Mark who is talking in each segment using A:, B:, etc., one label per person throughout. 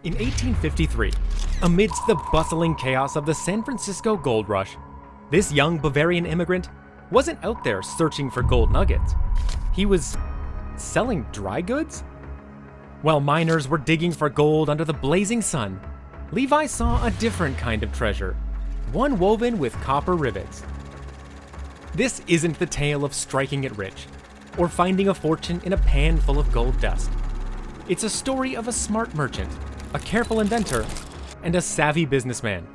A: In 1853, amidst the bustling chaos of the San Francisco gold rush, this young Bavarian immigrant wasn't out there searching for gold nuggets. He was selling dry goods? While miners were digging for gold under the blazing sun, Levi saw a different kind of treasure, one woven with copper rivets. This isn't the tale of striking it rich, or finding a fortune in a pan full of gold dust. It's a story of a smart merchant, a careful inventor, and a savvy businessman,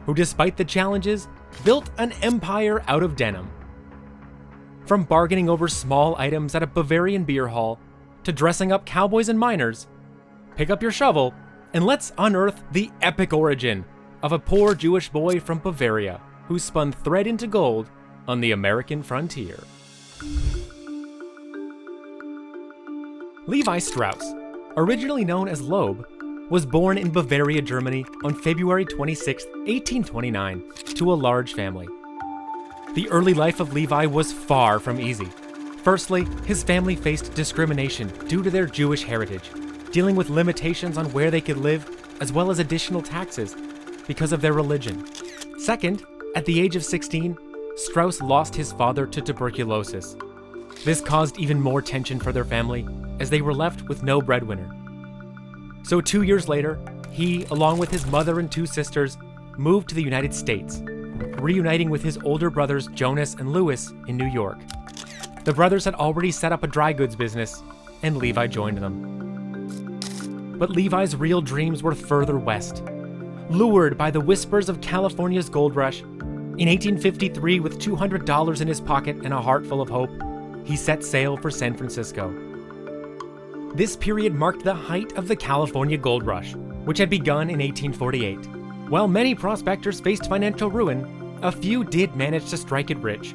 A: who despite the challenges, built an empire out of denim. From bargaining over small items at a Bavarian beer hall, to dressing up cowboys and miners, pick up your shovel, and let's unearth the epic origin of a poor Jewish boy from Bavaria who spun thread into gold on the American frontier. Levi Strauss, originally known as Loeb, was born in Bavaria, Germany on February 26, 1829, to a large family. The early life of Levi was far from easy. Firstly, his family faced discrimination due to their Jewish heritage, dealing with limitations on where they could live, as well as additional taxes because of their religion. Second, at the age of 16, Strauss lost his father to tuberculosis. This caused even more tension for their family, as they were left with no breadwinner. So 2 years later, he, along with his mother and two sisters, moved to the United States, reuniting with his older brothers Jonas and Louis in New York. The brothers had already set up a dry goods business, and Levi joined them. But Levi's real dreams were further west. Lured by the whispers of California's gold rush, in 1853, with $200 in his pocket and a heart full of hope, he set sail for San Francisco. This period marked the height of the California gold rush, which had begun in 1848. While many prospectors faced financial ruin, a few did manage to strike it rich.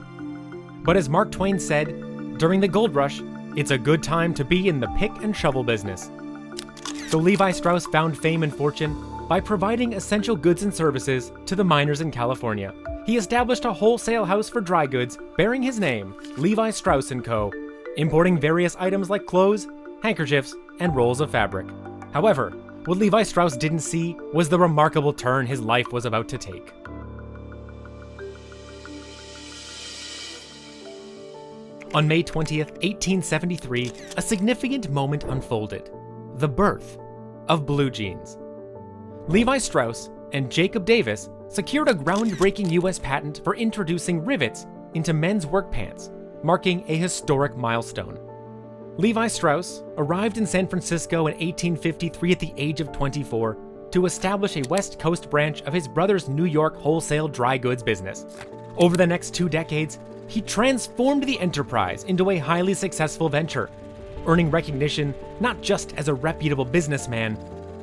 A: But as Mark Twain said, during the gold rush, it's a good time to be in the pick and shovel business. So Levi Strauss found fame and fortune by providing essential goods and services to the miners in California. He established a wholesale house for dry goods bearing his name, Levi Strauss Co., importing various items like clothes, handkerchiefs, and rolls of fabric. However, what Levi Strauss didn't see was the remarkable turn his life was about to take. On May 20th, 1873, a significant moment unfolded: the birth of blue jeans. Levi Strauss and Jacob Davis secured a groundbreaking US patent for introducing rivets into men's work pants, marking a historic milestone. Levi Strauss arrived in San Francisco in 1853 at the age of 24 to establish a West Coast branch of his brother's New York wholesale dry goods business. Over the next 2 decades, he transformed the enterprise into a highly successful venture, earning recognition not just as a reputable businessman,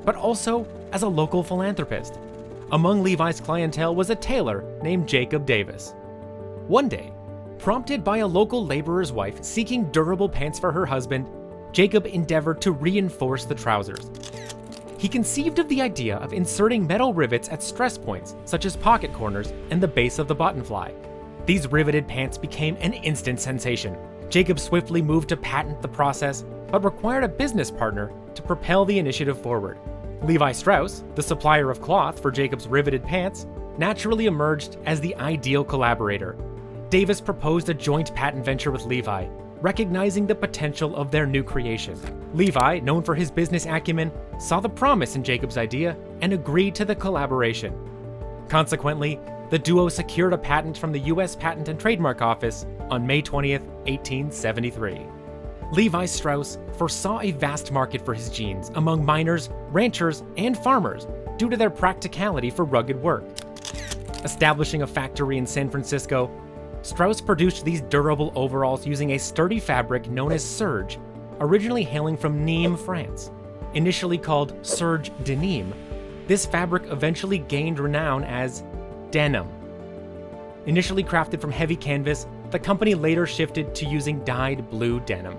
A: but also as a local philanthropist. Among Levi's clientele was a tailor named Jacob Davis. One day, prompted by a local laborer's wife seeking durable pants for her husband, Jacob endeavored to reinforce the trousers. He conceived of the idea of inserting metal rivets at stress points, such as pocket corners and the base of the button fly. These riveted pants became an instant sensation. Jacob swiftly moved to patent the process, but required a business partner to propel the initiative forward. Levi Strauss, the supplier of cloth for Jacob's riveted pants, naturally emerged as the ideal collaborator. Davis proposed a joint patent venture with Levi, recognizing the potential of their new creation. Levi, known for his business acumen, saw the promise in Jacob's idea and agreed to the collaboration. Consequently, the duo secured a patent from the U.S. Patent and Trademark Office on May 20th, 1873. Levi Strauss foresaw a vast market for his jeans among miners, ranchers, and farmers due to their practicality for rugged work. Establishing a factory in San Francisco, Strauss produced these durable overalls using a sturdy fabric known as serge, originally hailing from Nîmes, France. Initially called serge denim, this fabric eventually gained renown as denim. Initially crafted from heavy canvas, the company later shifted to using dyed blue denim.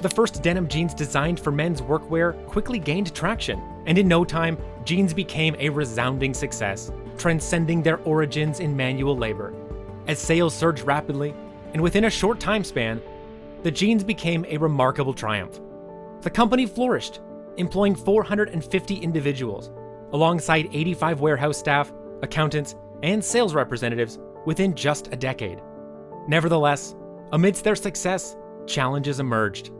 A: The first denim jeans designed for men's workwear quickly gained traction, and in no time, jeans became a resounding success, transcending their origins in manual labor. As sales surged rapidly, and within a short time span, the jeans became a remarkable triumph. The company flourished, employing 450 individuals, alongside 85 warehouse staff, accountants, and sales representatives within just a decade. Nevertheless, amidst their success, challenges emerged,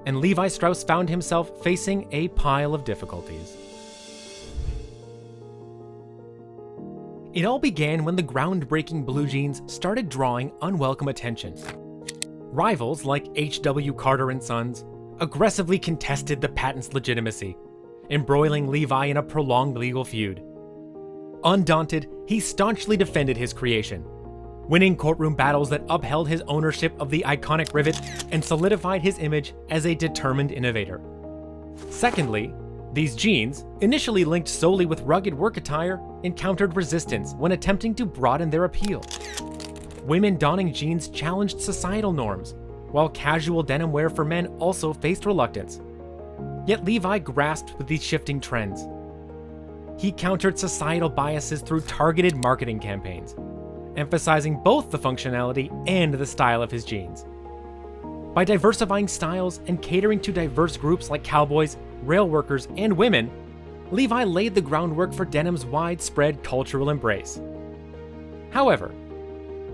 A: and Levi Strauss found himself facing a pile of difficulties. It all began when the groundbreaking blue jeans started drawing unwelcome attention. Rivals like H.W. Carter & Sons aggressively contested the patent's legitimacy, embroiling Levi in a prolonged legal feud. Undaunted, he staunchly defended his creation, winning courtroom battles that upheld his ownership of the iconic rivet and solidified his image as a determined innovator. Secondly, these jeans, initially linked solely with rugged work attire, encountered resistance when attempting to broaden their appeal. Women donning jeans challenged societal norms, while casual denim wear for men also faced reluctance. Yet Levi grasped with these shifting trends. He countered societal biases through targeted marketing campaigns, emphasizing both the functionality and the style of his jeans. By diversifying styles and catering to diverse groups like cowboys, rail workers, and women, Levi laid the groundwork for denim's widespread cultural embrace. However,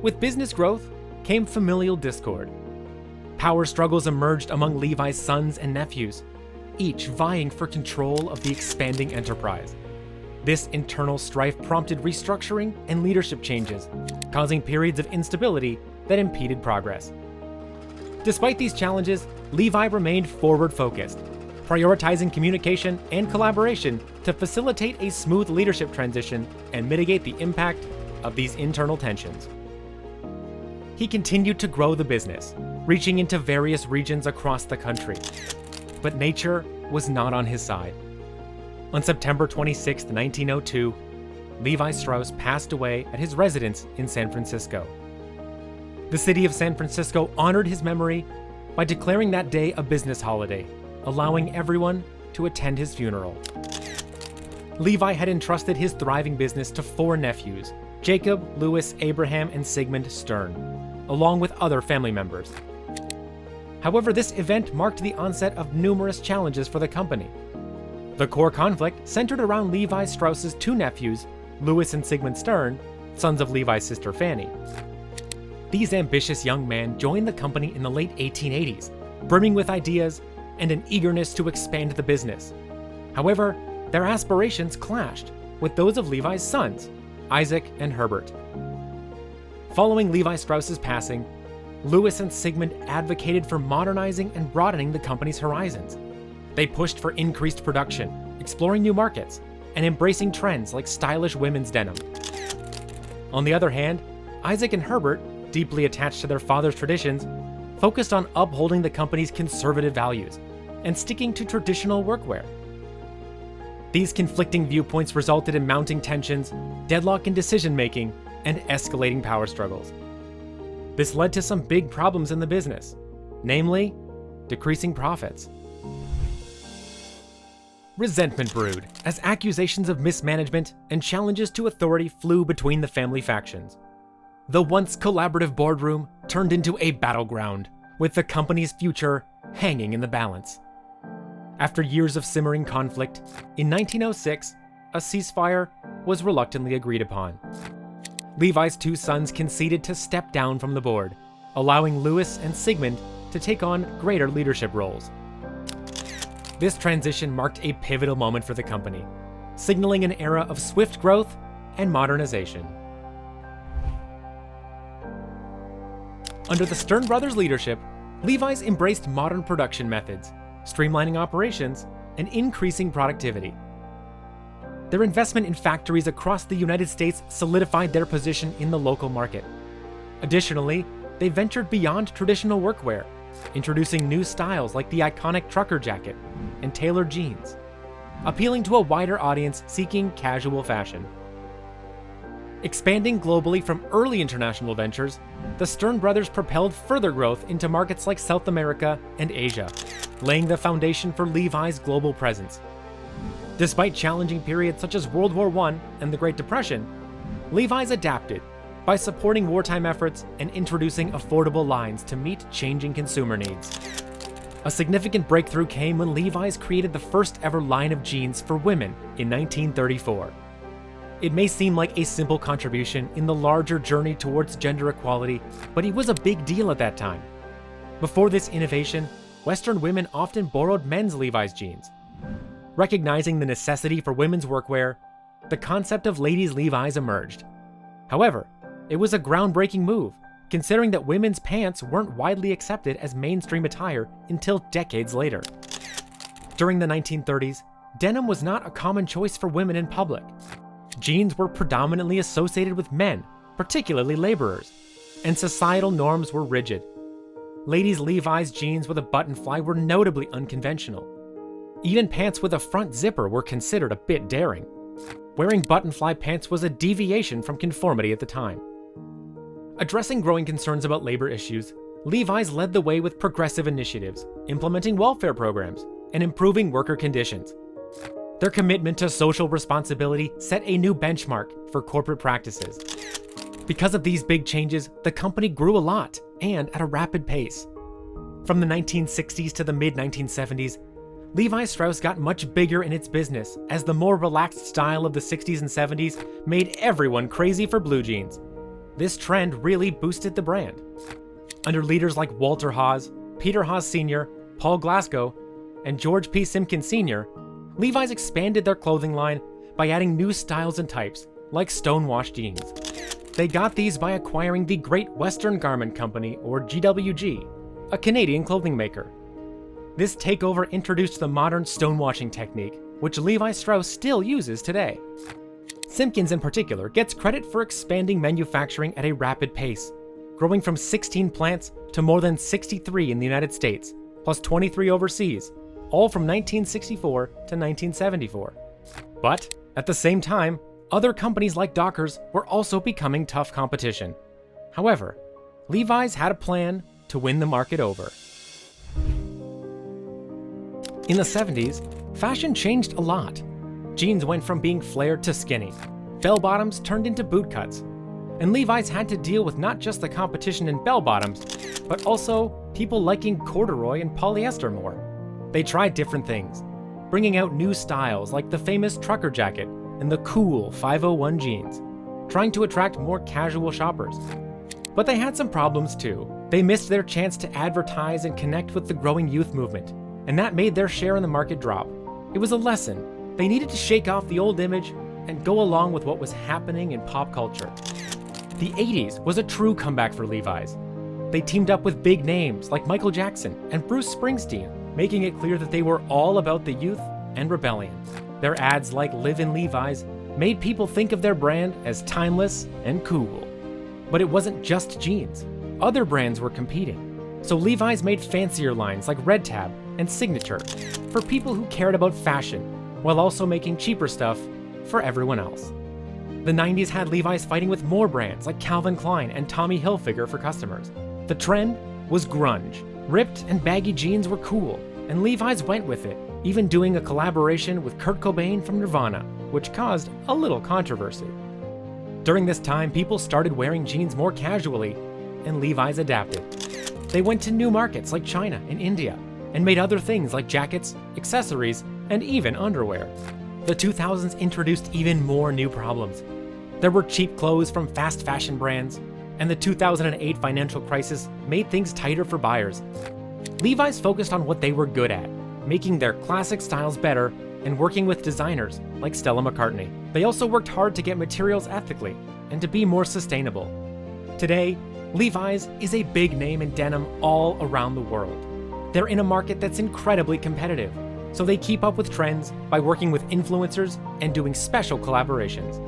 A: with business growth came familial discord. Power struggles emerged among Levi's sons and nephews, each vying for control of the expanding enterprise. This internal strife prompted restructuring and leadership changes, causing periods of instability that impeded progress. Despite these challenges, Levi remained forward-focused, prioritizing communication and collaboration to facilitate a smooth leadership transition and mitigate the impact of these internal tensions. He continued to grow the business, reaching into various regions across the country. But nature was not on his side. On September 26, 1902, Levi Strauss passed away at his residence in San Francisco. The city of San Francisco honored his memory by declaring that day a business holiday, allowing everyone to attend his funeral. Levi had entrusted his thriving business to 4 nephews, Jacob, Louis, Abraham, and Sigmund Stern, along with other family members. However, this event marked the onset of numerous challenges for the company. The core conflict centered around Levi Strauss's 2 nephews, Louis and Sigmund Stern, sons of Levi's sister Fanny. These ambitious young men joined the company in the late 1880s, brimming with ideas and an eagerness to expand the business. However, their aspirations clashed with those of Levi's sons, Isaac and Herbert. Following Levi Strauss's passing, Louis and Sigmund advocated for modernizing and broadening the company's horizons. They pushed for increased production, exploring new markets, and embracing trends like stylish women's denim. On the other hand, Isaac and Herbert, deeply attached to their father's traditions, focused on upholding the company's conservative values and sticking to traditional workwear. These conflicting viewpoints resulted in mounting tensions, deadlock in decision-making, and escalating power struggles. This led to some big problems in the business, namely, decreasing profits. Resentment brewed as accusations of mismanagement and challenges to authority flew between the family factions. The once collaborative boardroom turned into a battleground, with the company's future hanging in the balance. After years of simmering conflict, in 1906, a ceasefire was reluctantly agreed upon. Levi's 2 sons conceded to step down from the board, allowing Louis and Sigmund to take on greater leadership roles. This transition marked a pivotal moment for the company, signaling an era of swift growth and modernization. Under the Stern brothers' leadership, Levi's embraced modern production methods, streamlining operations and increasing productivity. Their investment in factories across the United States solidified their position in the local market. Additionally, they ventured beyond traditional workwear, introducing new styles like the iconic trucker jacket and tailored jeans, appealing to a wider audience seeking casual fashion. Expanding globally from early international ventures, the Stern brothers propelled further growth into markets like South America and Asia, laying the foundation for Levi's global presence. Despite challenging periods such as World War I and the Great Depression, Levi's adapted by supporting wartime efforts and introducing affordable lines to meet changing consumer needs. A significant breakthrough came when Levi's created the first ever line of jeans for women in 1934. It may seem like a simple contribution in the larger journey towards gender equality, but it was a big deal at that time. Before this innovation, Western women often borrowed men's Levi's jeans. Recognizing the necessity for women's workwear, the concept of ladies' Levi's emerged. However, it was a groundbreaking move, considering that women's pants weren't widely accepted as mainstream attire until decades later. During the 1930s, denim was not a common choice for women in public. Jeans were predominantly associated with men, particularly laborers, and societal norms were rigid. Ladies' Levi's jeans with a button fly were notably unconventional. Even pants with a front zipper were considered a bit daring. Wearing button-fly pants was a deviation from conformity at the time. Addressing growing concerns about labor issues, Levi's led the way with progressive initiatives, implementing welfare programs, and improving worker conditions. Their commitment to social responsibility set a new benchmark for corporate practices. Because of these big changes, the company grew a lot, and at a rapid pace. From the 1960s to the mid-1970s, Levi Strauss got much bigger in its business as the more relaxed style of the 60s and 70s made everyone crazy for blue jeans. This trend really boosted the brand. Under leaders like Walter Haas, Peter Haas Sr., Paul Glasgow, and George P. Simpkins Sr., Levi's expanded their clothing line by adding new styles and types, like stonewashed jeans. They got these by acquiring the Great Western Garment Company, or GWG, a Canadian clothing maker. This takeover introduced the modern stonewashing technique, which Levi Strauss still uses today. Simpkins in particular gets credit for expanding manufacturing at a rapid pace, growing from 16 plants to more than 63 in the United States, plus 23 overseas, all from 1964 to 1974. But, at the same time, other companies like Dockers were also becoming tough competition. However, Levi's had a plan to win the market over. In the 70s, fashion changed a lot. Jeans went from being flared to skinny. Bell-bottoms turned into boot cuts. And Levi's had to deal with not just the competition in bell-bottoms, but also people liking corduroy and polyester more. They tried different things, bringing out new styles like the famous trucker jacket and the cool 501 jeans, trying to attract more casual shoppers. But they had some problems too. They missed their chance to advertise and connect with the growing youth movement, and that made their share in the market drop. It was a lesson. They needed to shake off the old image and go along with what was happening in pop culture. The 80s was a true comeback for Levi's. They teamed up with big names like Michael Jackson and Bruce Springsteen, making it clear that they were all about the youth and rebellion. Their ads like Live in Levi's made people think of their brand as timeless and cool. But it wasn't just jeans. Other brands were competing. So Levi's made fancier lines like Red Tab and Signature for people who cared about fashion, while also making cheaper stuff for everyone else. The 90s had Levi's fighting with more brands like Calvin Klein and Tommy Hilfiger for customers. The trend was grunge. Ripped and baggy jeans were cool, and Levi's went with it, even doing a collaboration with Kurt Cobain from Nirvana, which caused a little controversy. During this time, people started wearing jeans more casually, and Levi's adapted. They went to new markets like China and India, and made other things like jackets, accessories, and even underwear. The 2000s introduced even more new problems. There were cheap clothes from fast fashion brands, and the 2008 financial crisis made things tighter for buyers. Levi's focused on what they were good at, making their classic styles better and working with designers like Stella McCartney. They also worked hard to get materials ethically and to be more sustainable. Today, Levi's is a big name in denim all around the world. They're in a market that's incredibly competitive, so they keep up with trends by working with influencers and doing special collaborations.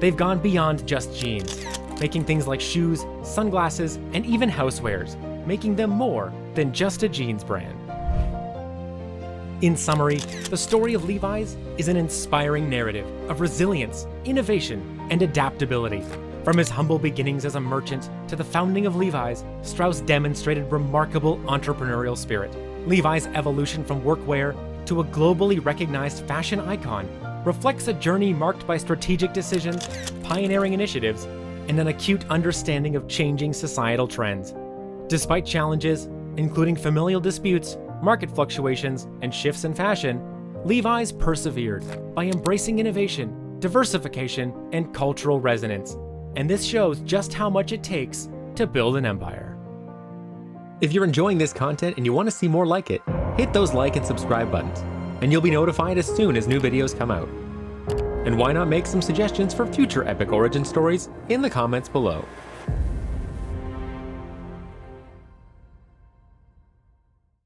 A: They've gone beyond just jeans, making things like shoes, sunglasses, and even housewares, making them more than just a jeans brand. In summary, the story of Levi's is an inspiring narrative of resilience, innovation, and adaptability. From his humble beginnings as a merchant to the founding of Levi's, Strauss demonstrated remarkable entrepreneurial spirit. Levi's evolution from workwear to a globally recognized fashion icon reflects a journey marked by strategic decisions, pioneering initiatives, and an acute understanding of changing societal trends. Despite challenges, including familial disputes, market fluctuations, and shifts in fashion, Levi's persevered by embracing innovation, diversification, and cultural resonance. And this shows just how much it takes to build an empire. If you're enjoying this content and you want to see more like it, hit those like and subscribe buttons, and you'll be notified as soon as new videos come out. And why not make some suggestions for future epic origin stories in the comments below.